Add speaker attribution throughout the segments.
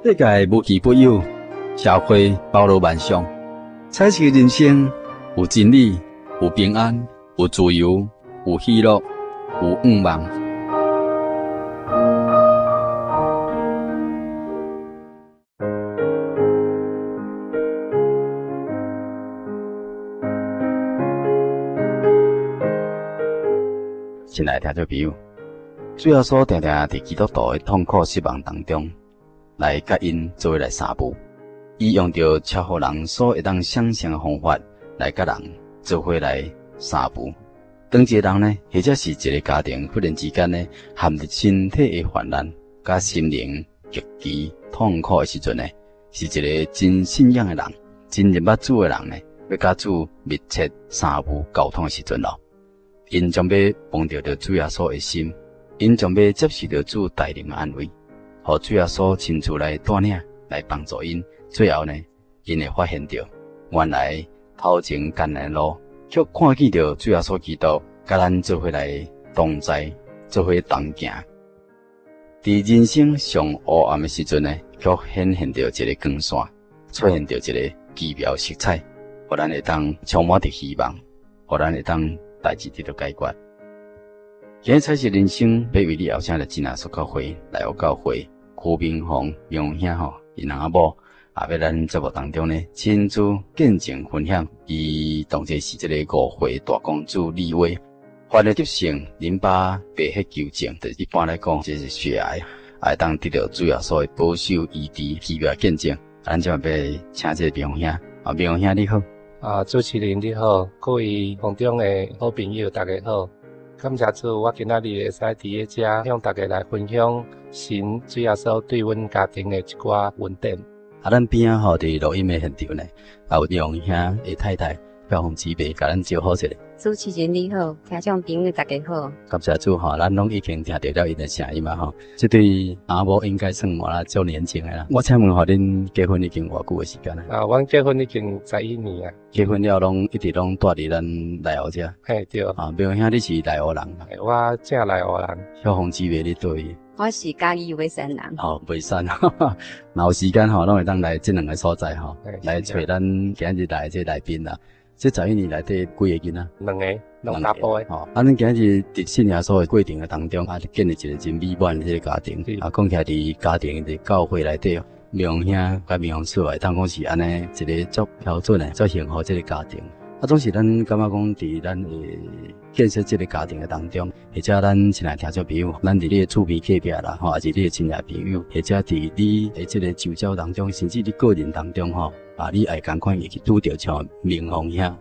Speaker 1: 世界无奇不有，社会包罗万象。彩色人生有真理，有平安，有自由，有喜乐，有愿望。亲爱的听众朋友，主耶稣常常伫基督徒的痛苦失望当中，来甲因做来相扶。伊用着超乎人所会当想象的方法，来甲人做伙来相扶。当一个人呢，或者是一个家庭，忽然之间呢，陷入身体的患难，甲心灵极其痛苦的时阵呢，是一个真信仰的人，真认捌主的人呢，要甲主密切相扶沟通的时阵咯。因将要碰到着主耶稣的心，因将要接受着主带领的安慰，互主耶稣亲自来带领，来帮助因。最后呢，因会发现着，原来头前艰难的路，却看见着主耶稣基督，甲咱做伙来同在，做伙同行。伫人生上黑暗的时阵呢，却显现着一个光线，出现着一个奇妙色彩，互咱会当充满着希望，互咱会当代志得到解决。今日彩色人生要为你后生的真啊所教会来学教会，区明宏明兄吼，因阿某也要咱节目当中呢，亲自见证分享。伊当时是这个误会大公主李威，患了急性淋巴白血球症，就一般来讲这是血癌，也当得到主要所的保守医治奇妙见证。咱就要请这个明兄，明兄你好。
Speaker 2: 主持人你好，各位空中的好朋友大家好，感谢主，我今仔日会使伫个遮向大家来分享神主要所对阮家庭的一寡恩典。
Speaker 1: 咱边仔吼伫录音的现场呢，也有明兄的太太漂红姊妹，甲咱招呼一下。
Speaker 3: 主持人你好，听众朋友大家好。
Speaker 1: 感谢主吼，咱拢已经听到了因的声音嘛吼。这对阿某应该算啦，足年轻的啦。我请问吼，恁结婚已经偌久的时间啊？
Speaker 2: 阮结婚已经11年啊。
Speaker 1: 结婚了拢一直拢住伫咱内湖遮。
Speaker 2: 嘿，对。
Speaker 1: 明兄你是内湖人。
Speaker 2: 我正内湖人。
Speaker 1: 漂红姊妹你对？
Speaker 3: 我是嘉义尾山人。
Speaker 1: 尾山，若有时间吼，拢会当来这两个所在吼，来找咱今日来这来宾啦。这11年内底几个囡仔
Speaker 2: ？2个大波的。
Speaker 1: 咱今日伫信仰所的过程的当中，建立一个真美满的这个家庭。讲起来伫家庭伫教会内底，明兄甲明兄厝内，当讲是安尼一个足标准的、足幸福这个家庭。总是咱感觉讲伫咱的建设这个家庭的当中，或者咱亲爱听众朋友，咱伫你的厝边隔壁啦，还是你的亲爱朋友，或者伫你的这个周遭当中，甚至你个人当中你爱同款会去拄着像明宏兄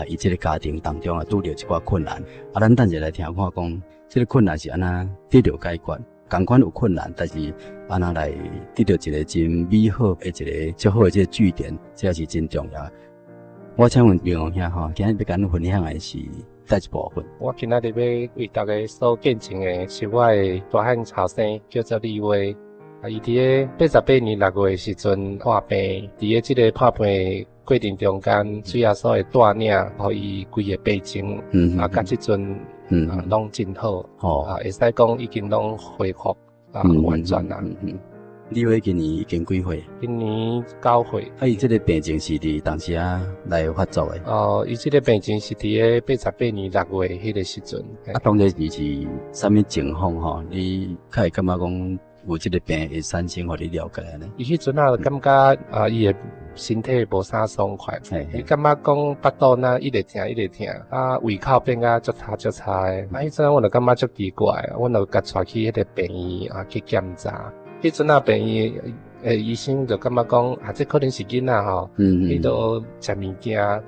Speaker 1: 伊这个家庭当中拄着一寡困难，咱等下来听看讲，这个困难是安那得到解决，同款有困难，但是安那来得到一个真美好的一个最好的这个据点，这也是真重要。我请问明宏兄今日要跟咱分享的是哪一部分？
Speaker 2: 我今仔日要为大家所见证的是我的大汉后生，叫做李威。伊伫个88年6月的时阵破病，伫个即个破病过程中间，主要所的带领，互伊规个病情，甲即阵，拢真好，会使讲已经拢恢复，完全啦。
Speaker 1: 李威今年已经几岁？
Speaker 2: 今年9岁。
Speaker 1: 伊这个病情是伫当时来发作的。
Speaker 2: 伊这个病情是伫个88年6月迄个时阵。
Speaker 1: 当时是啥物情况吼？你较会感觉讲有这个病会产生，互你了解呢？
Speaker 2: 伊迄阵感觉伊的身体无啥爽快，伊感觉讲腹肚一直疼，胃口变甲足差的。迄阵我就感觉足奇怪，我就甲带去迄个病院去检查。迄阵病院医生就感觉讲这可能是囡仔吼，伊都食物件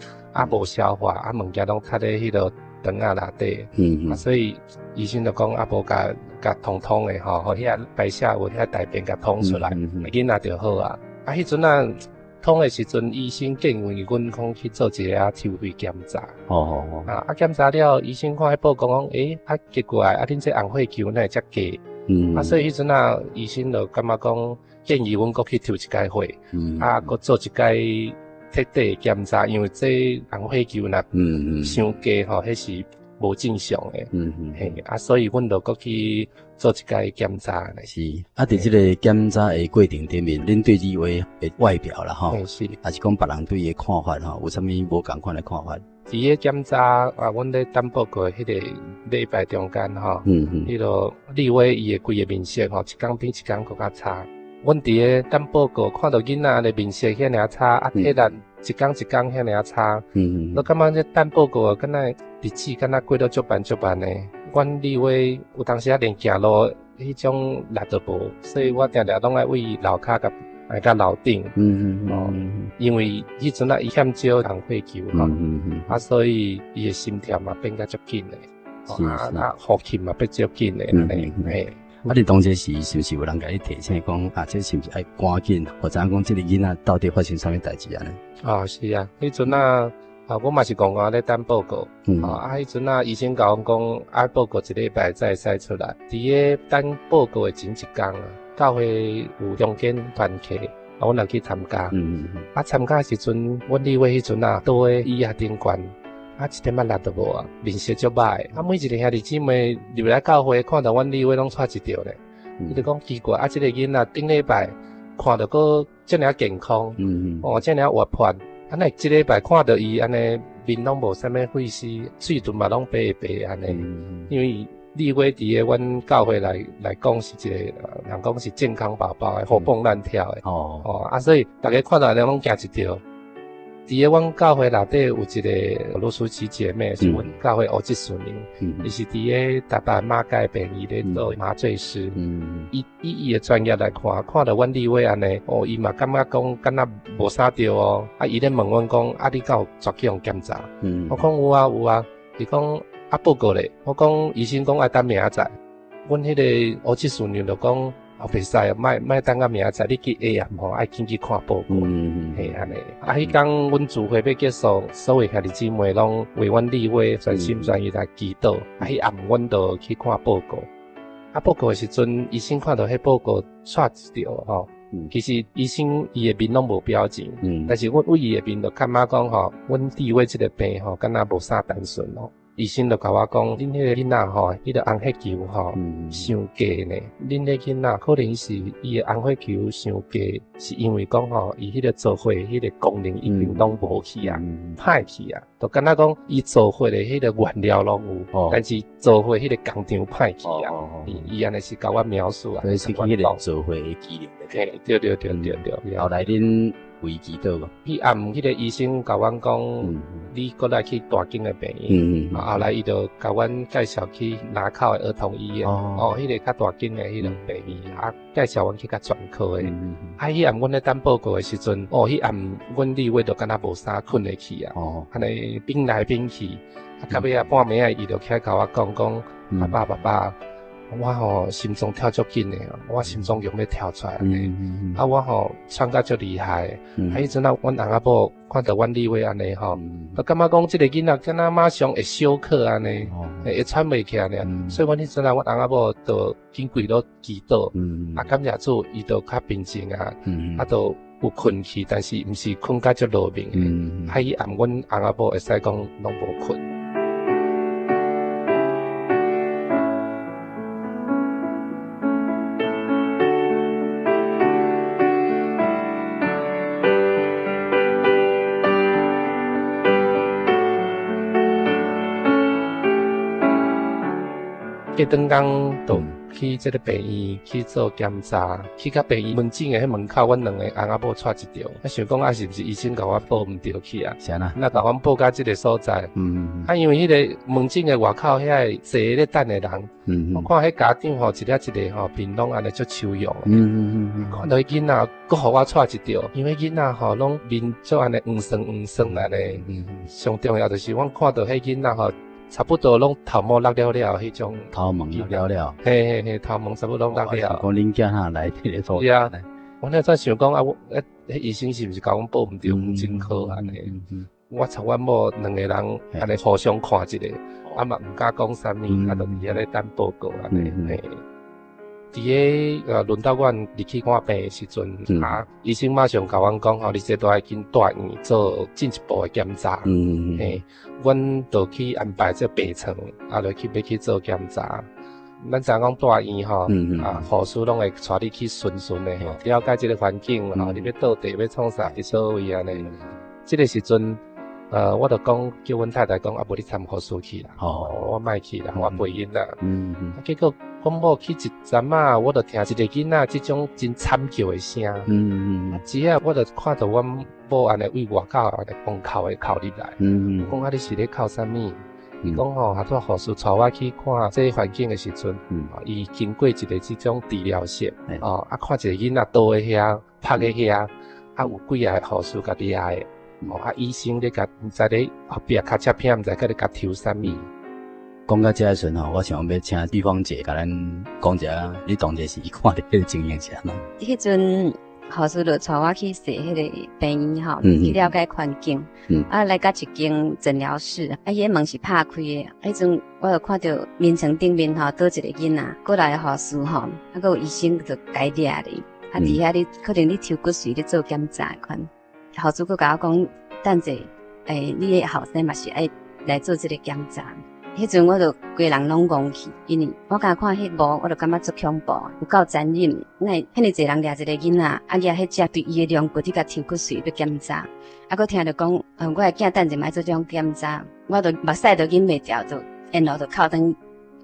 Speaker 2: 无消化，物件拢插咧迄个肠内底，所以医生就讲无甲通的吼，互遐排泄物遐大便甲通出来，囡仔就好啊。迄阵通的时阵，医生建议阮讲去做一个抽血检查。检查了，医生看迄报告讲，奇怪，恁这红血球哪会遮低？所以迄阵医生就感觉讲建议阮搁去抽一届血，搁做一届彻底检查，因为这红血球若伤低吼，迄是无正常诶。嘿，所以阮就过去做一个检查咧。
Speaker 1: 是，伫即个检查诶过程顶面，恁对李威诶外表啦吼，
Speaker 2: 是，
Speaker 1: 还是讲别人对伊诶看法吼，有啥物无共款诶看法？
Speaker 2: 伫个检查阮咧等报告迄个礼拜中间吼，迄个李威伊诶规个面色吼，一天比一天更较差。阮伫个等报告看到囡仔的面色遐尔差，体力一天一天遐尔差，我感觉这等报告敢若日子敢若过到足慢诶。阮李威有当时连行路迄种力都无，所以我定定拢爱为楼骹甲楼顶，因为迄阵伊欠少红血球吼，所以伊的心跳嘛变甲足紧诶，呼吸嘛变足紧诶，嘿。
Speaker 1: 你当时是毋是有人甲你提醒讲这是毋是爱赶紧，或者讲这个囡仔到底发生啥物代志啊呢？
Speaker 2: 是啊，迄阵我嘛是讲我咧等报告，迄阵医生甲我讲报告一礼拜才会使出来。伫个等报告的前一天教会有中间团契，阮来去参加。参加的时阵，阮李伟迄阵倒喺医院顶悬。一点仔力都无面色足歹。每一个兄弟姊妹入来教会，看到阮李伟拢带一条咧，伊就讲奇怪，这个囡仔顶礼拜看到个遮尔健康，遮尔活泼，那这礼拜看到伊安尼面拢无啥物血丝，水顿嘛拢白白安尼，因为李伟伫个阮教会来讲是一个人讲是健康宝宝诶，活蹦乱跳诶，所以大家看到安尼拢惊一跳。伫个阮教会内底有一个俄罗斯籍姐妹，是阮教会欧吉顺人，伊是伫个台北马街病院咧做麻醉师。以伊的专业来看到阮李伟安尼，伊嘛感觉讲敢若无啥着伊咧问阮讲，你敢有抓去用检查？我讲有啊，伊讲报告咧，我讲医生讲爱等明仔载，阮迄个欧吉顺人就讲。袂使，莫等到明仔载，你去 AM 爱紧去看报告，嘿安尼。迄天阮聚会要结束，所有兄弟姊妹拢为阮李伟全心全意来祈祷。迄暗阮就去看报告。报告的时阵，医生看到迄报告刷一条吼，其实医生伊的面拢无表情，但是阮为伊的面就感觉讲吼，阮李伟这个病吼，敢若无啥单纯咯。医生就甲我讲，恁迄个囡仔吼，伊个红血球吼伤低呢。恁迄个囡仔可能是伊个红血球伤低，是因为讲吼，伊迄个做血迄个功能已经拢无去啊，歹去啊。就敢若讲伊做血的迄个原料拢有，但是做血迄个工厂歹去啊。伊安尼是甲我描述啊。
Speaker 1: 所以是迄个做血的机能。
Speaker 2: 对。
Speaker 1: 后来恁为祈祷无？
Speaker 2: 迄暗迄个医生甲阮讲，你过来去大间的病院，后来伊就甲阮介绍去南口的儿童医院，迄个较大间的迄个病院，介绍阮去较专科的。迄暗阮咧等报告的时阵，迄暗阮李伟就敢若无啥困得去啊，安尼变来变去，到尾半暝啊，伊就起来甲我讲，爸爸。我心脏跳足紧的，我心脏用要跳出来呢。我喘甲足厉害。迄阵阮翁仔某看到阮李伟安尼就感觉讲这个囡仔敢若马上会休克安尼，会喘袂起来呢。所以阮迄阵阮翁仔某就紧跪落祈祷，感谢主，伊就较平静就有困去，但是毋是困甲足落眠的。迄暗阮翁仔某会使讲拢无困。隔顿工就去这个病院去做检查，去到病院门诊的迄门口，阮两个翁仔某带一条，想讲是毋是医生甲我报毋对去啊？
Speaker 1: 是啊，
Speaker 2: 那甲阮报到这个所在。因为迄个门诊的外口遐坐咧等的人，我看迄家长一个一个面拢安尼足抽样。看到迄囡仔，佫互我带一条，因为囡仔拢面足安尼黄酸安尼。上重要就是阮看到迄囡仔差不多拢头毛落了迄种，
Speaker 1: 头毛落了，
Speaker 2: 嘿，头毛差不多落了。
Speaker 1: 讲恁囝仔来替咧做。
Speaker 2: 是啊，我那阵想讲医生是毋是甲阮报毋对，真好安尼。我从阮某两个人安尼互相看一个，嘛毋敢讲啥物，就伫遐咧等报告安尼。伫个轮到阮入去看病的时阵，医生马上甲阮讲吼，你这都要紧带院做进一步的检查。嘿，阮就去安排这病床，就要去做检查。咱知影讲大院吼，护士拢会带你去顺的吼，了解这个环境吼，你要倒地要创啥，伫所位安尼。这个时阵，我就讲叫阮太太讲，无你参护士去啦，我莫去啦，我陪因啦。结果阮某去一站啊，我就听一个囡仔即种真惨叫的声。只啊，我就看到阮某安尼为外口安尼崩哭的哭入来。讲啊，你是咧哭啥物？伊讲吼，拄护士带我去看这环境的时阵，伊经过一个即种治疗室，看一个囡仔倒在遐，趴在遐，有几个护士甲你的，医生咧甲毋知咧后壁卡车片，毋知甲咧甲抽啥物。
Speaker 1: 讲到这时阵吼，我想要请对方姐甲咱讲一下，你当时是看到迄个情形是安怎？
Speaker 3: 迄阵护士就带我去坐迄个病院吼，去了解环境。来到一间诊疗室，迄门是拍开的。迄阵我就看到面床顶面吼倒一个囡仔，过来的护士吼，还有医生就解掠哩。伫遐你可能你抽骨髓咧做检查款。护士佫甲我讲，等者你的后生嘛是爱来做这个检查。迄阵我就规人拢戆去，因为我刚看迄幕，我就感觉足恐怖，有够残忍。遐尼侪人掠一个囡仔，掠迄只对伊的龙骨，去甲抽骨髓要检查。佫听着讲，我的囝等者嘛做这种检查，我就目屎都忍袂掉，就然后就靠等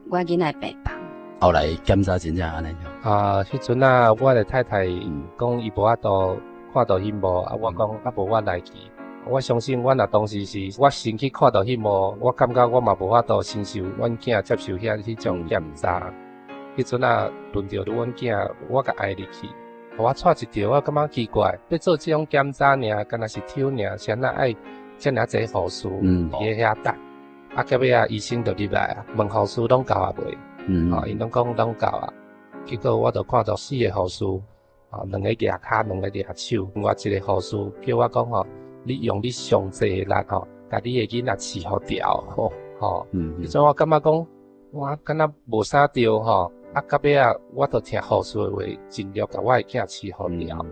Speaker 3: 我囡仔病房。
Speaker 1: 后来检查真正安尼
Speaker 2: 迄阵啊，我的太太讲伊无法度看到迄幕，我讲无我来去。我相信，阮若当时是我先去看到迄幕，我感觉我嘛无法度承受阮囝接受迄种检查。迄阵啊，轮到阮囝，我甲爱入去，我带一条，我感觉奇怪，要做这种检查尔，敢若是抽尔，谁若爱遮尔济护士伫遐等。结尾啊，医生就入来问护士拢够啊未？因拢讲拢够啊。结果我就看到4个护士，2个举骹，2个举手，另外1个护士叫我讲吼。你用你上济的力吼，甲你的囡仔饲好调迄阵我感觉讲，我敢若无啥着吼，到尾啊，我就听护士的话，尽力甲我的囝饲好调。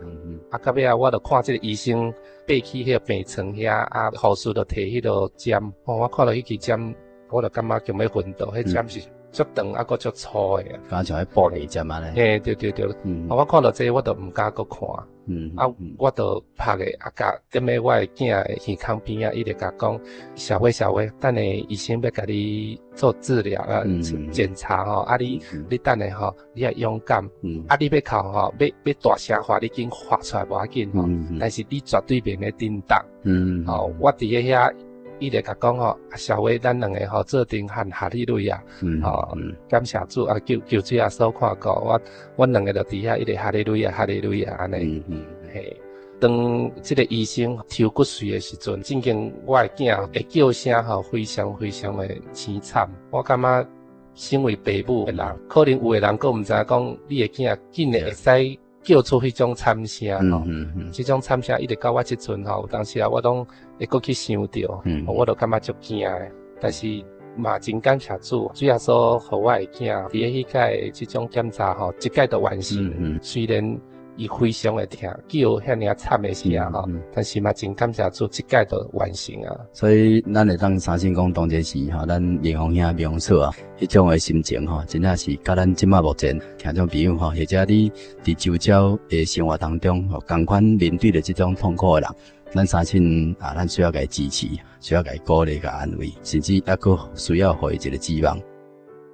Speaker 2: 到尾啊，我就看这个医生爬去迄个病床遐，护士就摕迄个针，我看到迄支针，我就感觉就要昏倒，迄针是足长佫足粗的，
Speaker 1: 敢像迄玻璃针安尼。
Speaker 2: 嘿，对。我看到这个我就毋敢佫看。我就拍个甲踮咧我的囝的耳孔边伊就甲讲，小薇，等下医生要甲你做治疗检查吼，你等下吼，你要勇敢，你要哭吼，要大声话，你紧发出来无要紧吼，但是你绝对免咧震动。我伫遐。伊就甲讲吼，小薇，咱2个吼做阵喊哈利路亚，感谢主求主耶稣看顾阮2个就伫遐一直哈利路亚安尼。嘿，当这个医生抽骨髓的时阵，正经我的囝会叫声吼，非常的凄惨。我感觉身为爸母的人，可能有的人佫毋知影讲，你的囝竟然会使叫出迄种惨声吼，这种惨声一直到我即阵吼，有当时啊我拢会佫去想着，我就感觉足惊的。但是嘛真感谢主，主要说互我的囝伫迄届即种检查吼，一届就完成。虽然伊非常的疼，叫遐尔惨的声吼，但是嘛真感谢主，一届就完成啊。
Speaker 1: 所以咱会当相信讲，当这时吼，咱林峰兄描述啊，迄种的心情吼，真正是甲咱即马目前听众朋友吼，或者你伫周遭的生活当中吼，共款面对着即种痛苦的人，咱相信咱需要甲伊支持，需要甲伊鼓励、甲安慰，甚至还佫需要互伊一个指望。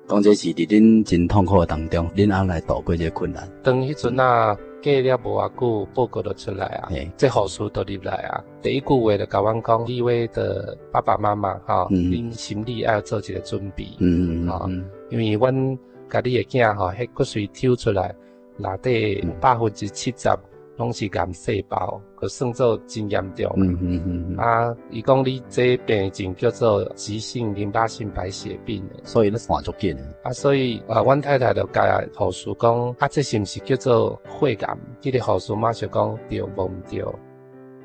Speaker 1: 当这时伫恁真痛苦的当中，恁安来度过这困难？
Speaker 2: 当迄阵啊。过了无偌久，报告就出来啊！这护士都入来啊！第一句话就甲阮讲，各位的爸爸妈妈哈，恁心里要做一个准备，因为阮家己的囝吼，迄骨髓抽出来，内底70%拢是癌细胞，就算做真严重。伊讲你这病症叫做急性淋巴性白血病，
Speaker 1: 所以咧算足紧
Speaker 2: 所以阮太太就甲护士讲，这是毋是叫做血癌？迄个护士马上讲对无毋对。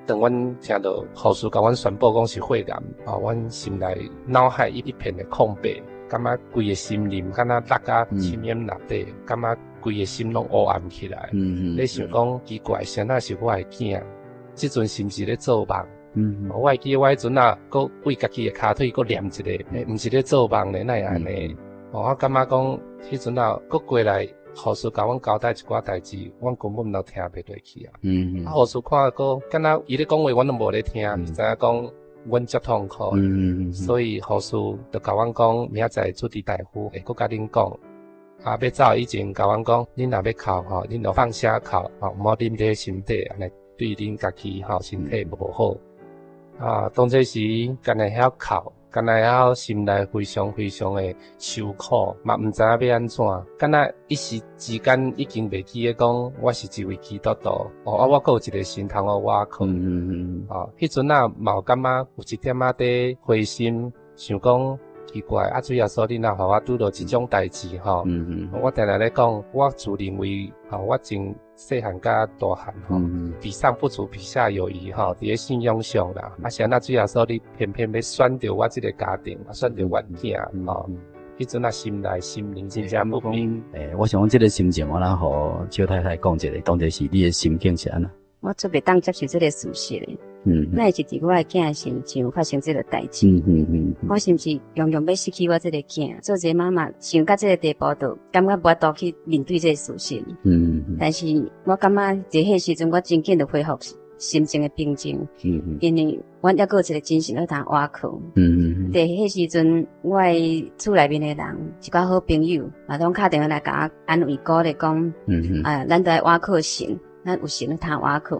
Speaker 2: 当阮听到护士甲阮宣布讲是血癌，阮心内脑海一片的空白。感觉规个心灵敢若落甲深渊内底，感觉规个心拢黑暗起来。你想讲奇怪，谁那是我的囝？即阵是毋是咧做梦？我会记我迄阵啊，搁为家己的骹腿搁念一个，毋是咧做梦咧，哪会安尼？我感觉讲迄阵啊，搁过来，护士甲阮交代一寡代志，阮根本都听袂落去啊。护士看搁敢若伊咧讲话，阮都无咧听，知影讲阮足痛苦。所以护士就甲阮讲，明仔载主治大夫会搁甲恁讲。要走以前甲阮讲，恁若要哭吼，恁就放声哭，毋好啉这心底，安尼对恁家己身体无好。当这时干会晓哭，干会晓心内非常非常的受苦，嘛毋知影要安怎。干若一时之间已经袂记得讲我是一位基督徒，我阁有一个心通我靠。迄阵啊，嘛有感觉有一点仔在灰心，想讲。奇怪，主耶稣，你若互我拄到即种代志吼，我定定咧讲，我自认为我真细汉甲大汉比上不足，比下有余伫咧信仰上啦。是安那主耶稣，你偏偏要选着我即个家庭，选着阮囝迄阵啊，心内心灵真正不平。
Speaker 1: 我想讲即个心情，我来互邱太太讲一下，当时是你的心境是安那？
Speaker 3: 我做袂当接受即个事实诶。那是伫我诶囝身上发生即个代志。我是毋是样样要失去我即个囝？做一个妈妈，想到即个地步，就感觉无法度去面对即个事实。但是我感觉伫迄时阵，我真紧就恢复心情诶平静。因为阮还阁有一个精神要通活靠。伫迄时阵，我诶厝内面诶人，一寡好朋友，嘛拢敲电话来甲我安慰鼓励讲，咱都爱活靠神，咱有神要通活靠，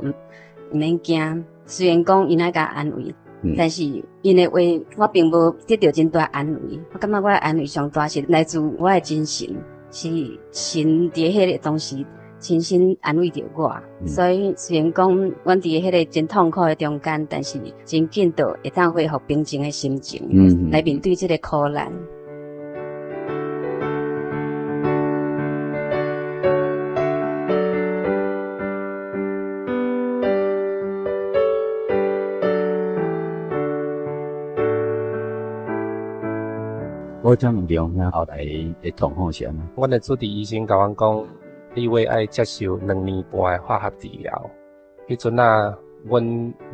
Speaker 3: 毋免惊。虽然讲因爱甲安慰，但是因的话我并无得到真大安慰。我感觉我的安慰上大是来自我的精神，是神伫迄个当时亲身安慰着我。所以虽然讲阮伫迄个真痛苦的中间，但是真紧就会当恢复平静的心情，来面对这个苦难。
Speaker 1: 我怎问中后来的状况是安怎？
Speaker 2: 阮的主治医生甲阮讲，你为爱接受2年半的化学治疗。迄阵啊，阮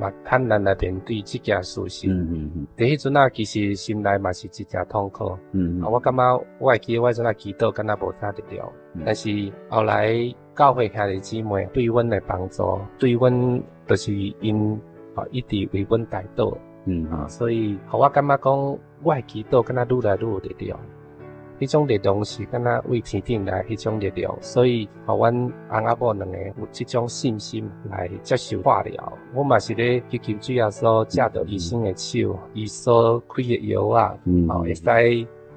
Speaker 2: 嘛坦然来面对即件事实。伫迄阵啊，其实心内嘛是真正痛苦。我感觉我会记得我迄阵啊祈祷敢若无啥力量，但是后来教会兄弟姊妹对阮的帮助，对阮就是因一直为阮代祷。所以互我感觉讲。我的祈祷敢若愈来愈有力量，迄种力量是敢若为天顶来迄种力量，所以互阮翁仔某两个有即种信心来接受化疗。我嘛是咧去求主耶稣借着医生的手，伊所开的药啊，会使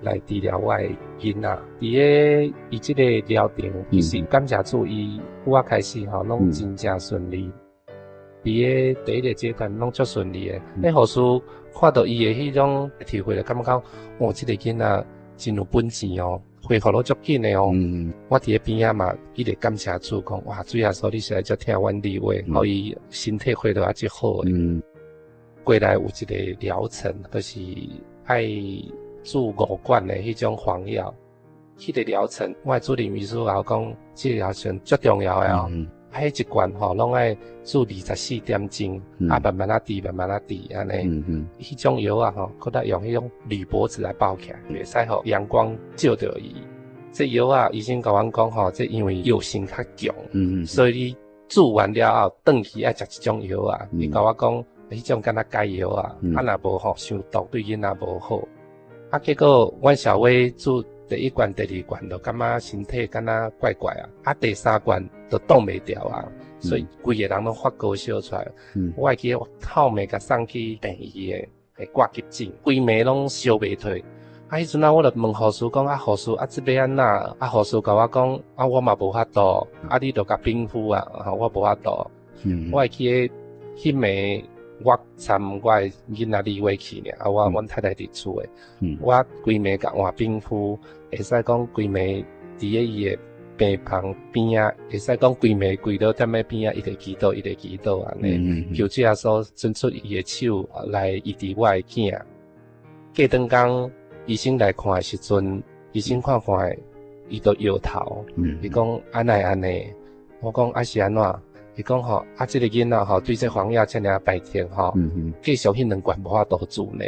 Speaker 2: 来治疗我的囡仔。伫咧伊即个疗程，其实感谢主，伊我开始拢真正顺利。伫咧第一个阶段拢足顺利诶，迄护士看到伊诶迄种体会，就感觉讲，即个囡仔真有本钱哦，恢复得足紧诶哦。我伫咧边仔嘛，一直感谢主讲，哇，主耶稣你实在足听阮理话，互伊身体恢复啊足好诶。过来有一个疗程，就是爱注5管诶迄种黄药。迄个疗程，我诶主任医师甲我讲，即个疗程足重要诶哦。迄一罐拢爱注24点钟，慢慢啊滴，慢慢啊滴安尼。迄种药啊搁再用迄种铝箔纸来包起来，袂使互阳光照着伊。这药啊，医生甲阮讲这因为药性较强，所以你注完了后，转去爱食即种药啊。伊甲我讲，迄种敢若解药啊，若无伤毒对囡仔无好。结果阮小薇注第1罐、第2罐，就感觉身体敢若怪怪啊。第3罐就挡袂掉啊，所以规个人拢发高烧出来。我会记得透暝甲送去病院诶，挂急诊，规暝拢烧袂退。迄阵啊，我就问护士讲，护士这要安怎？护士甲我讲，我嘛无法度，你就甲冰敷啊，我无法度。我会记得迄暝。我参我的囡仔理会去呢，阮太太伫厝诶，我规暝甲换冰敷，会使讲规暝伫咧伊诶病房边仔，会使讲规暝跪倒踮咧边仔，一直祈祷安尼，求主耶稣伸出伊诶手来医治我诶囝。过顿工医生来看诶时阵，医生看伊都摇头，伊讲安尼，我讲啊是安怎？伊讲吼，这个囡仔吼对这黄药这尔白天吼，继续迄两罐无法度做呢。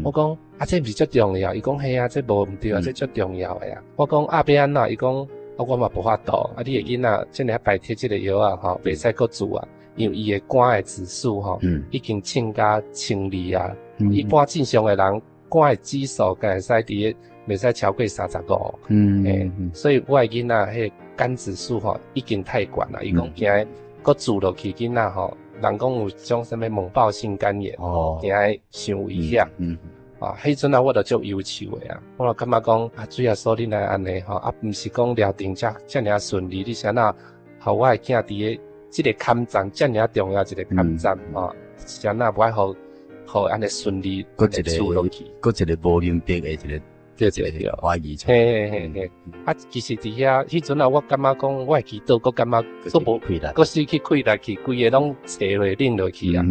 Speaker 2: 我讲这毋是最重要，伊讲嘿啊，这无毋对啊，这最重要的啊。我讲要安怎？伊讲我嘛无法度，你个囡仔这尔白天这个药啊吼，袂使搁做啊，因为伊的肝的指数吼，已经升到1,2啊。一般正常的人肝的指数才会使伫个袂使超过35。所以我的囡仔迄肝指数吼已经太悬啦，伊讲惊搁住落去囡仔吼，人讲有种什么猛暴性肝炎，惊伤危险。迄阵啊，我就足忧愁的啊，我就感觉讲主要说恁来安尼吼，毋是讲疗程遮尔顺利，你是安那，互我的囝伫个即个坎站遮尔重要一个坎站吼，是安那不爱互安尼顺利住落去，
Speaker 1: 搁一个无明白的一个。对，怀疑出。
Speaker 2: 嘿，其实伫遐，迄阵啊，我感觉讲，我祈祷，我感觉搁无开力，搁失去开力去，规个拢坐落冷落去啊。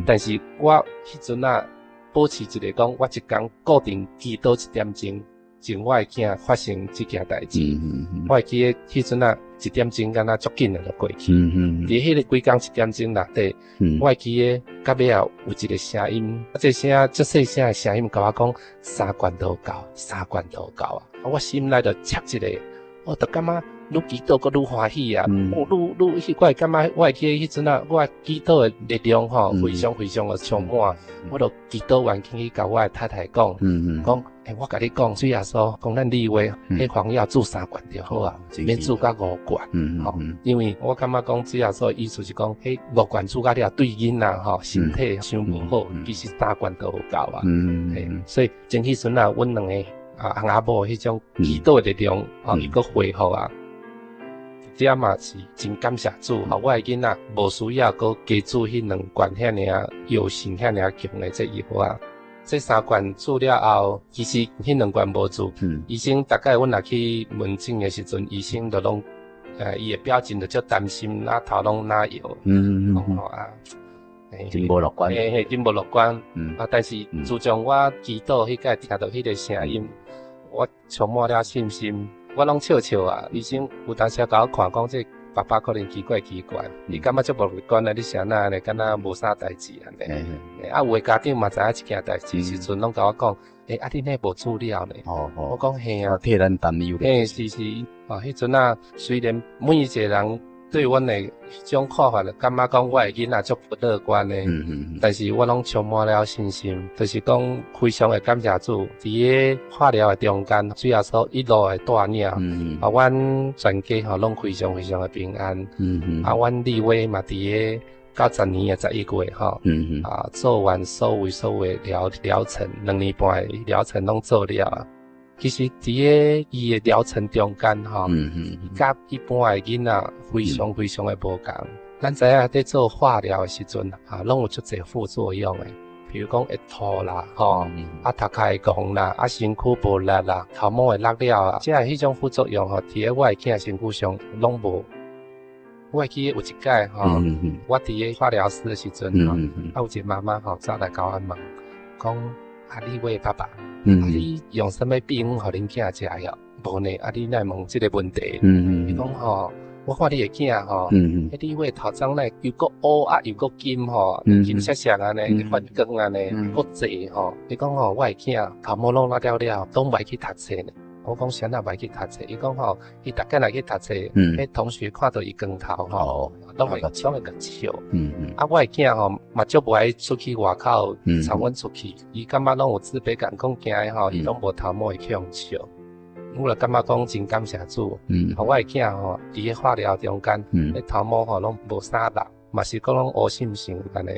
Speaker 2: 但是我迄阵啊，保持一个讲，我一工固定祈祷1点钟，前我的囝发生即件代志。我会记得迄阵啊，1点钟敢若足紧的就过去。伫迄个规工1点钟内底，我会记得到尾啊有一个声音，这声足细声的声音，甲我讲3罐都够啊！我心内就切一个，我就感觉愈祈祷阁愈欢喜啊！愈我会感觉，我会记得迄阵啊，我祈祷的力量吼，非常的充满。我就祈祷完去甲我的太太讲，讲。我甲你讲，主耶稣讲咱立位，迄黄药煮3罐就好啊，免煮到5罐。因为我感觉讲主耶稣意思是讲，迄5罐煮到了对囡仔吼身体伤无好，其实3罐都有够啊。所以前迄阵啊，阮两个翁仔某迄种祈祷的力量，伊个恢复啊，这嘛是真感谢主，我的囡仔无需要搁加煮迄2罐遐尔药性遐尔强的这药啊。这3罐煮了后，其实迄2罐无做。医生大概阮若去门诊的时阵，医生就拢，伊的表情就足担心，头拢拿药。
Speaker 1: 真无乐观。
Speaker 2: 真无乐观。但是自从我祈祷迄个听到迄个声音，我充满了信心。我拢笑啊，医生有当时甲我看讲这。爸爸可能奇怪，你感觉足无乐观啊？你是安那呢？敢若无啥代志安尼。有的家长嘛知影一件代志，时阵拢甲我讲，你迄无资料呢？我讲嘿啊，
Speaker 1: 替咱担忧。
Speaker 2: 是，迄阵啊，虽然每一个人对阮的迄种看法，感觉讲我的囡仔足不乐观的，但是我拢充满了信心，就是讲非常的感谢主，伫个化疗的中间，主要说一路的带领，阮全家吼拢非常的平安，阮立威嘛伫个90年的11月吼，做完所有疗程，2年半的疗程拢做了。其实伫个伊的疗程中间吼，甲一般的囡仔非常的无共。咱知影伫做化疗的时阵，拢有足侪副作用的，比如讲会吐啦，头壳会戆啦，身躯无力啦，头毛会落了啊，即迄种副作用伫个我的囝身躯上拢无。我会记得有一届我伫个化疗室的时阵有一个妈妈走来甲我问，讲你位爸爸。你用什么病互恁囝食药？无呢？你来问即个问题。伊讲我看你个囝迄位头鬃呢又搁乌又搁金金色色安尼，反光安尼，搁济伊讲我个囝头毛拢拉了，拢袂去读册呢。我讲谁也袂去读册，伊讲伊逐天来去读册，迄同学看到伊光头拢会甲笑。我个囝嘛足无爱出去外口，参阮出去，伊感觉拢有自卑感，讲惊伊拢无头毛会去互笑。我就感觉讲真感谢主，我个囝伫个化疗中间，迄头毛拢无啥落，嘛是讲拢乌心心安尼。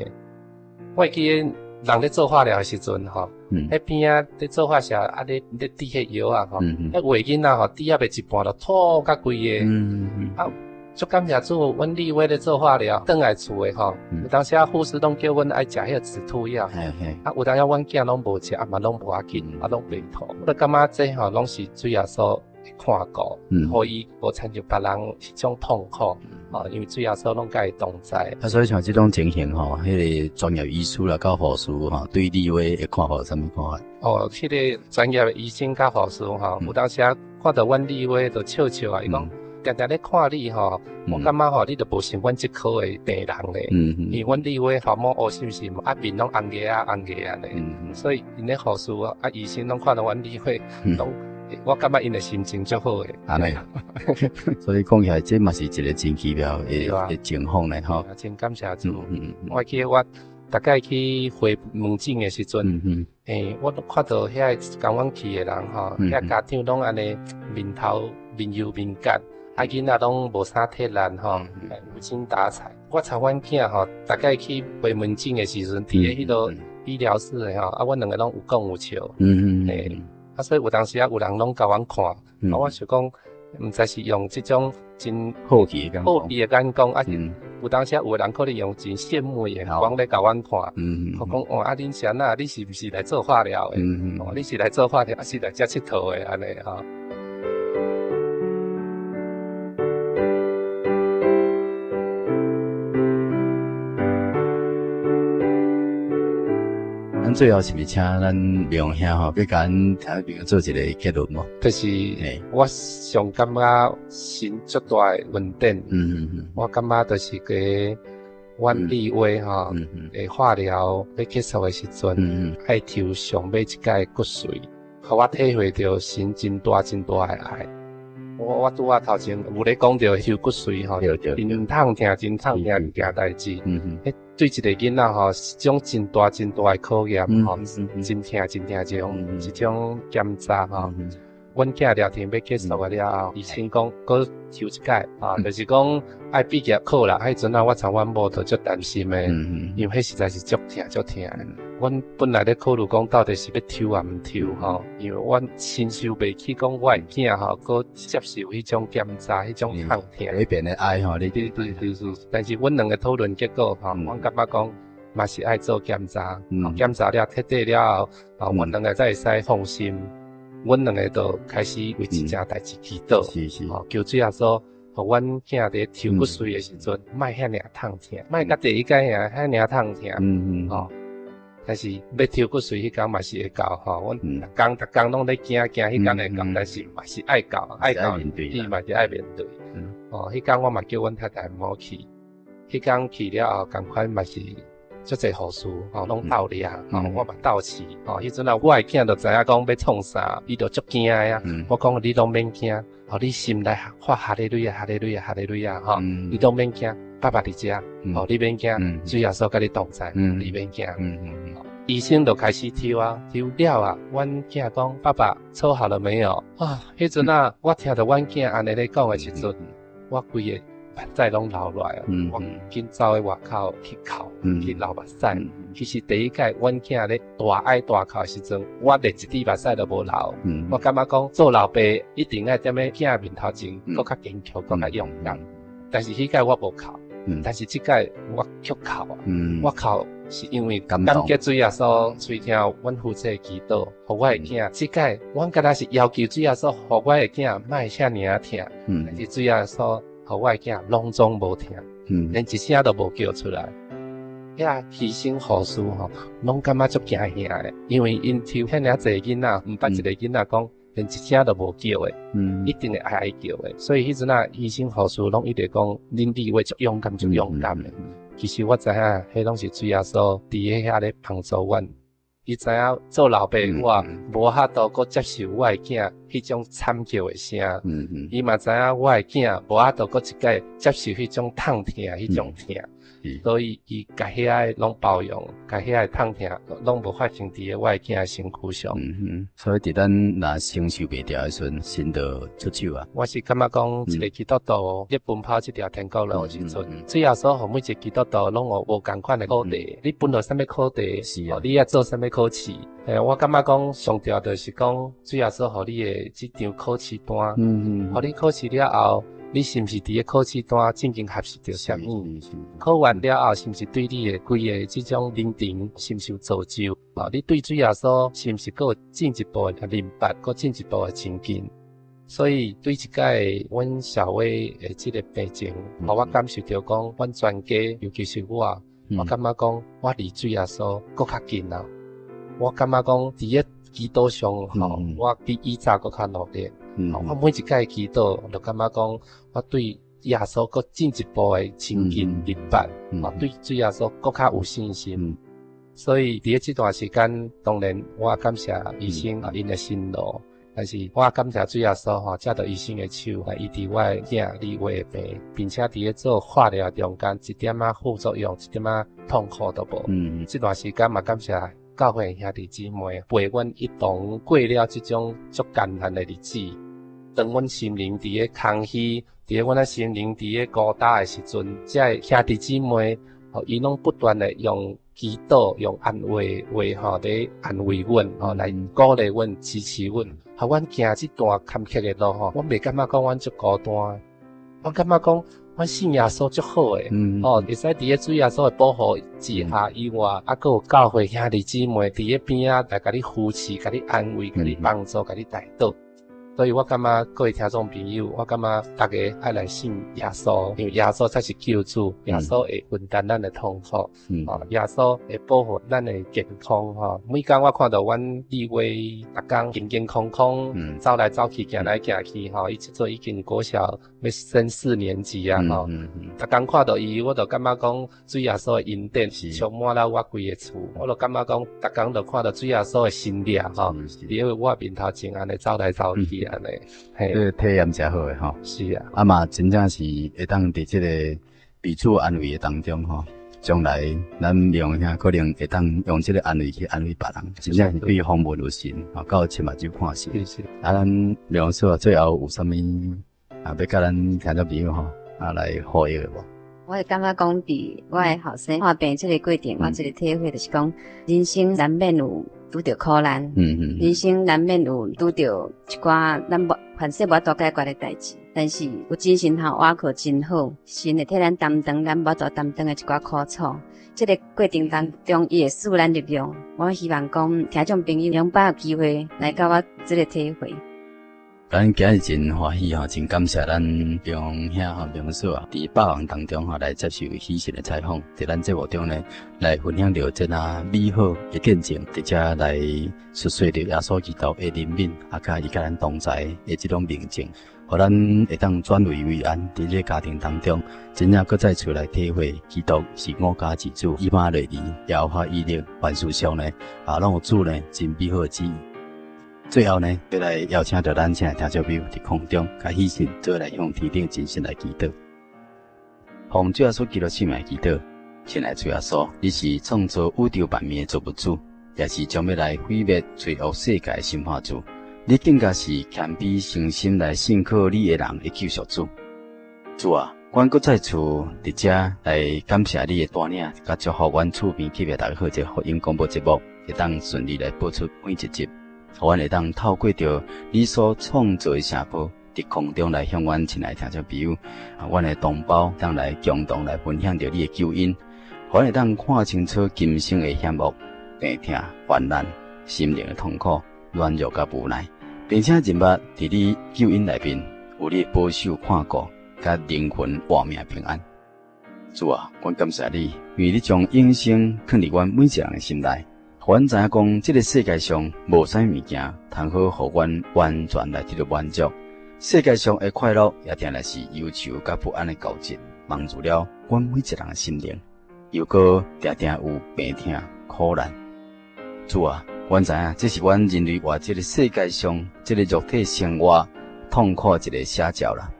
Speaker 2: 我会记得。人咧做化疗的时阵迄边咧做化疗咧滴迄药迄画囡仔滴袂一半就吐甲规个。足感谢主，阮立威咧做化疗，转来厝诶有当时护士拢叫阮爱食迄个止吐药，有当时阮囝拢无食，嘛拢无要紧，拢袂吐。我就感觉这拢是主耶稣看顾，互伊无亲像别人迄种痛苦。因为主耶稣拢甲伊同在。
Speaker 1: 所以像这种情形迄个专业医师啦、甲护士对立威的看法有啥物看法？
Speaker 2: 迄个专业的医生甲护士有当时看到阮李威就笑笑啊，伊讲常常咧看你吼，我感觉吼你都无像阮即科的病人咧，因为阮李威头毛乌是毋是啊面拢红个啊红个啊咧，所以因咧护士啊医生拢看到阮李威，拢我感觉因的心情足好诶。
Speaker 1: 安尼，所以讲起来，这嘛是一个真奇妙的情况咧吼。
Speaker 2: 真感谢主。我记得我大概去回门诊的时阵，我都看到遐跟阮去的人吼，遐家长拢安尼面头面油面干，囡仔拢无啥体力吼，无精打采。我查阮囝吼，大概去回门诊的时阵，伫咧迄个医疗室的吼，阮两个拢有讲有笑。所以有当时有人拢甲阮看，我想讲，毋知是用即种真
Speaker 1: 好奇的
Speaker 2: 眼光，有当时有人可能用真羡慕的眼光咧甲阮看，讲恁是安那，你是毋是来做化疗的？你是来做化疗，还是来遮佚佗的安尼吼？
Speaker 1: 咱最后是毋是请咱明兄吼，去甲咱听朋友做一个结论无？
Speaker 2: 就是我上感觉心最大的稳定。我感觉就是个阮李威吼，化疗要结束的时阵，爱抽上尾一届骨髓，互我体会到神真大真大的爱。我拄仔头前有咧讲到抽骨髓吼，真痛痛真痛痛一件代志。对一个囡仔吼，是种真大真大的考验吼，真痛真痛一种检查吼。阮囝聊天要结束了后，医生讲搁抽一届就是讲爱毕业考啦。迄阵我查阮某就足担心的，因为迄实在是足痛。阮本来咧考虑讲到底是要抽还毋抽吼，因为阮承受袂起讲我的囝吼，搁接受迄种检查，迄种痛痛。
Speaker 1: 那边的爱吼，你
Speaker 2: 对。但是阮两个讨论结果吼，阮感觉讲嘛是爱做检查，检查了彻底了后，阮两个才会使放心。阮两个就开始为即件代志祈祷，求主耶稣，互阮囝伫抽骨髓的时阵，莫遐尔痛痛，莫甲第一届遐尔痛痛，但是要抽骨髓迄天嘛是会到吼，阮逐工拢咧惊，迄天会到，但是嘛是爱到，伊嘛是爱面对。迄天我嘛叫阮太太毋好去，迄天去了后，共款嘛是。足侪护士拢斗掠我嘛斗气迄阵我的囝就知影讲要创啥，伊就足惊呀。我讲你拢免惊，你心内发哈利路亚哈利路亚哈利路亚你拢免惊，爸爸伫遮你免惊，主耶稣甲你同在，你免惊。医生就开始抽了阮囝讲爸爸抽好了没有迄阵我听到阮囝安尼咧讲的时阵，我规个目屎拢流落来我紧走去外口去哭，去流目屎。其实第一届阮囝咧大爱大哭的时阵，我连一滴目屎都无流。我感觉讲做老爸一定爱踮咧囝面头前，搁较坚强，搁较勇敢。但是迄届我无哭，但是即届我却哭我哭是因为感激主耶稣，垂听阮夫妻的祈祷，互我的囝。即届阮敢若是要求主耶稣，互我的囝莫遐尔疼。但是主耶稣。互我的囝拢总无听，连一声都无叫出来。遐医生护士拢感觉足惊吓的，因为因抽遐尔济囡仔，毋捌一个囡仔讲连一声都无叫的，一定会哀叫的。所以迄阵医生护士拢一直讲，恁李威足勇敢足勇敢的。其实我知影，迄拢是主耶稣伫遐咧帮助阮。伊知影做老爸我无法度搁接受我的囝迄种惨叫的声，伊嘛知影我的囝无法度搁一届接受迄种痛痛迄种痛，所以伊甲遐拢包容，甲遐痛痛拢无发生伫我的囝的身躯上。
Speaker 1: 所以伫咱若承受袂了的时阵，神就出手啊。
Speaker 2: 我是感觉讲一个基督徒咧奔跑这条天国路的时阵，主耶稣互每一个基督徒拢有无共款的课题。你本来啥物课题，你要做啥物考试。我感觉讲上吊就是讲，主耶稣互你的这张考试单，互你考试了后，你是毋是伫个考试单正经合适着啥物？考完了后，是毋是对你的规个这种人程是毋是有造就？你对主耶稣是毋是佫有进一步的明白，佫进一步的亲近？所以对即届阮小伟的这个病情，互我感受到讲，阮全家，尤其是我感觉讲，我离主耶稣佫较近啊。我感觉讲，伫个祈祷上我比以前佫较努力。我每一届祈祷，就感觉讲，我对耶稣搁进一步的亲近密切，对主耶稣搁较有信心。所以伫这段时间，当然我感谢医生因的辛劳，但是我感谢主耶稣借着医生的手来医治我的囝李伟的病，并且伫做化疗中间一点副作用、一点痛苦都无。这段时间嘛，感谢教会兄弟姊妹陪阮一同过了这种足艰难的日子。当阮心灵伫个空虚，伫阮心灵伫个孤单的时阵，这兄弟姊妹，伊拢不断的用祈祷、用安慰话来安慰阮，来鼓励阮、支持阮，互阮行这段坎坷的路我袂感觉讲阮足孤单，我感觉讲阮信耶稣足好诶，会使伫个主耶稣的保护之下以外，搁有教会兄弟姊妹伫个边来甲你扶持、甲你安慰、甲你帮助、甲你带导。所以我感觉各位听众朋友，我感觉大家爱来信耶稣，因为耶稣才是救主，耶稣会分担咱的痛苦，耶稣会保护咱的健康每天我看到阮立威逐工健健康康，走来走去，行来行去伊即做已经国小要升4年级啊逐工看到伊，我就感觉讲主耶稣的恩典充满了我规个厝，我就感觉讲逐工就看到主耶稣的心力伫个我面头前安尼走来走去。
Speaker 1: 这体验真好诶
Speaker 2: 是啊，
Speaker 1: 啊嘛真正是会当伫这个彼此安慰的当中将来咱用遐可能会当用这个安慰去安慰别人，真正是对方无有信到亲目睭看信。咱梁叔最后有啥物要甲咱听众朋友来呼吁的无？
Speaker 3: 我会感觉讲伫我的后生看病这个过程，我一个体会就是讲，人生难免有拄着苦难，人生难免有拄着一寡咱凡事无法度解决的代志，但是有精神和活靠真好，神会替咱担当咱无法度担当的一寡苦楚。这个过程当中，伊会赐咱力量。我希望讲听众朋友能把握机会来甲我这个体会。
Speaker 1: 咱今日真欢喜真感谢咱中兄梁叔伫百忙当中来接受喜讯的采访，在咱节目中呢来分享到这美好的见证，直接来述说着耶稣基督的怜悯，甲伊甲咱同在的这种明证，互咱会当转危为安，伫这个家庭当中，真正搁再出来体会基督是五家之主，以马内利、耶和华以勒，万事上呢拢有主呢真美好的旨意。最后呢，要来邀请到咱现在听众朋友伫空中，甲喜信做来向天顶真心来祈祷。奉主耶稣基督圣名祈祷，亲爱的主耶稣，你是创造宇宙万物的造物主，也是将要来毁灭罪恶世界的审判主。你更加是谦卑诚心来信靠你的人的救赎主。主啊，阮搁再次伫遮来感谢你的带领，甲祝福阮厝边企业大家好，这福音广播节目会当顺利来播出每一集。阮会当透过着你所创造的声波，伫空中来向阮亲爱听众朋友，阮的同胞当来共同来分享着你的救恩，阮会当看清楚今生的险恶、病痛、患难、心灵的痛苦、软弱甲无奈，并且认捌伫你救恩内面有你保守看顾，甲灵魂活命平安。主啊，阮感谢你，因为你将永生放伫阮每一个人的心内。阮知影讲，这个世界上无啥物件通好互阮完全来得到满足。世界上的快乐也定然是忧愁甲不安的交织，蒙住了阮每一个人的心灵，又搁定定有病痛、苦难。主啊，阮知影这是阮人类活这个世界上这个肉体生活痛苦一个写照啦。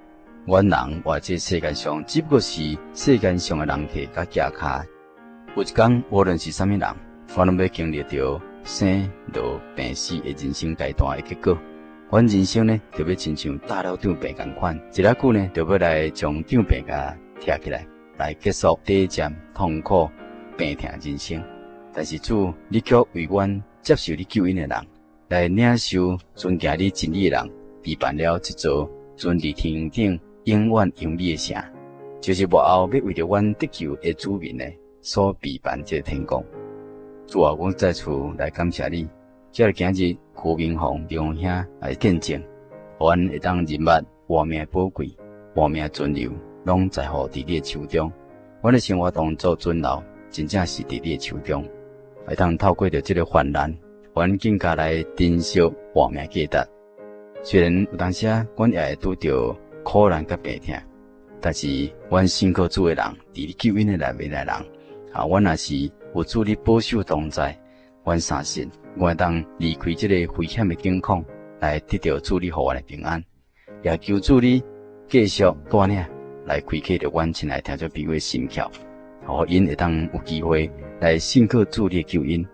Speaker 1: 阮人活这个世界上，只不过是世间上的人体甲脚骹。有一天，无论是啥物人，我拢要经历着生老病死的人生阶段的结果。阮人生呢，就要亲像打了仗病共款，一下久呢，就要来将仗病甲摕起来，来结束短暂痛苦病痛人生。但是主，你却为阮接受你救恩的人，来领受尊敬你真理的人，备办了一座存伫天顶永远永美的城，就是幕后要为着阮得救的主民呢所备办这个天国。主啊，阮再次来感谢你，借着今日胡明宏梁兄来见证，阮会当认捌活命宝贵、活命存留，拢在乎伫你的手中。阮的生活当作准老，真正是伫你的手中，会当透过着这个患难，阮更加来珍惜活命价值。虽然有当时啊，阮也会拄着苦难甲病痛，但是阮信靠主的人，伫救恩的内面的人，阮也是有主你保守同在，阮相信，我会当离开这个危险的境况，来得到主你予我的平安。也求主你继续带领，来开启着阮亲爱听众朋友的心窍，互因会当有机会来信靠主你的救恩，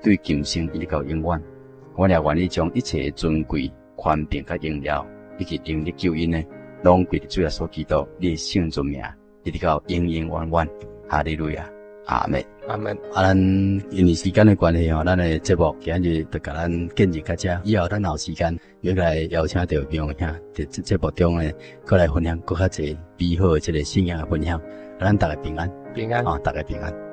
Speaker 1: 对今生一直到永远。我也愿意将一切尊贵、权柄甲荣耀，以及能力救恩呢，拢归伫主耶稣基督你的圣尊名，一直到永永远远。哈利路亚，阿门，
Speaker 2: 阿门。
Speaker 1: 咱因为时间的关系咱的节目今日就甲咱建议到这，以后咱有时间又来邀请到朋友兄伫这节目中呢，过来分享更较侪美好的这个信仰的分享，咱大家平安，
Speaker 2: 平安，
Speaker 1: 大家平安。